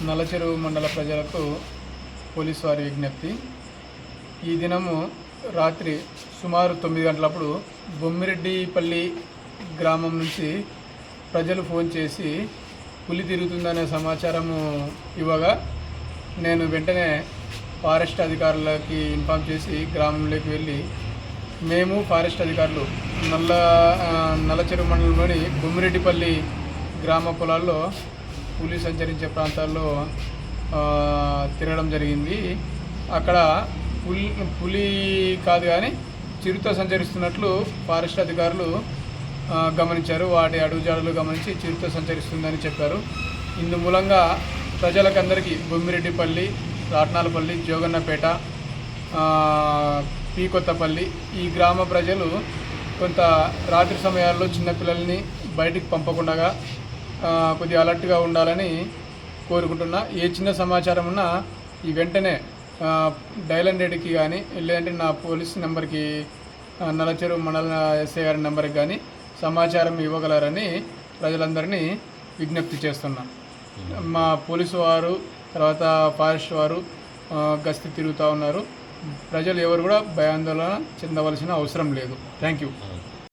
నల్లచెరువు మండల ప్రజలకు పోలీసు వారి విజ్ఞప్తి. ఈ దినము రాత్రి సుమారు 9 గంటలప్పుడు బొమ్మిరెడ్డిపల్లి గ్రామం నుంచి ప్రజలు ఫోన్ చేసి పులి తిరుగుతుందనే సమాచారము ఇవ్వగా నేను వెంటనే ఫారెస్ట్ అధికారులకి ఇన్ఫామ్ చేసి గ్రామంలోకి వెళ్ళి మేము ఫారెస్ట్ అధికారులు నల్లచెరువు మండలంలోని బొమ్మిరెడ్డిపల్లి గ్రామ పొలాల్లో పులి సంచరించే ప్రాంతాల్లో తిరగడం జరిగింది. అక్కడ పులి కాదు కానీ చిరుత సంచరిస్తున్నట్లు ఫారెస్ట్ అధికారులు గమనించారు. వాటి అడుగుజాడలు గమనించి చిరుత సంచరిస్తుందని చెప్పారు. ఇందు మూలంగా ప్రజలకందరికీ బొమ్మిరెడ్డిపల్లి, రాట్నాలపల్లి, జోగన్నపేట, పీ కొత్తపల్లి ఈ గ్రామ ప్రజలు కొంత రాత్రి సమయాల్లో చిన్నపిల్లల్ని బయటికి పంపకుండా కొద్దిగా అలర్ట్గా ఉండాలని కోరుకుంటున్నా. ఏ చిన్న సమాచారం ఉన్నా ఈ వెంటనే డయల్ 100కి కానీ లేదంటే నా పోలీస్ నెంబర్కి నల్లచెరువు మండల ఎస్ఐ గారి నెంబర్కి కానీ సమాచారం ఇవ్వగలరని ప్రజలందరినీ విజ్ఞప్తి చేస్తున్నా. మా పోలీసు వారు తర్వాత ఫారెస్ట్ వారు గస్తీ తిరుగుతూ ఉన్నారు. ప్రజలు ఎవరు కూడా భయాందోళన చెందవలసిన అవసరం లేదు. Thank you.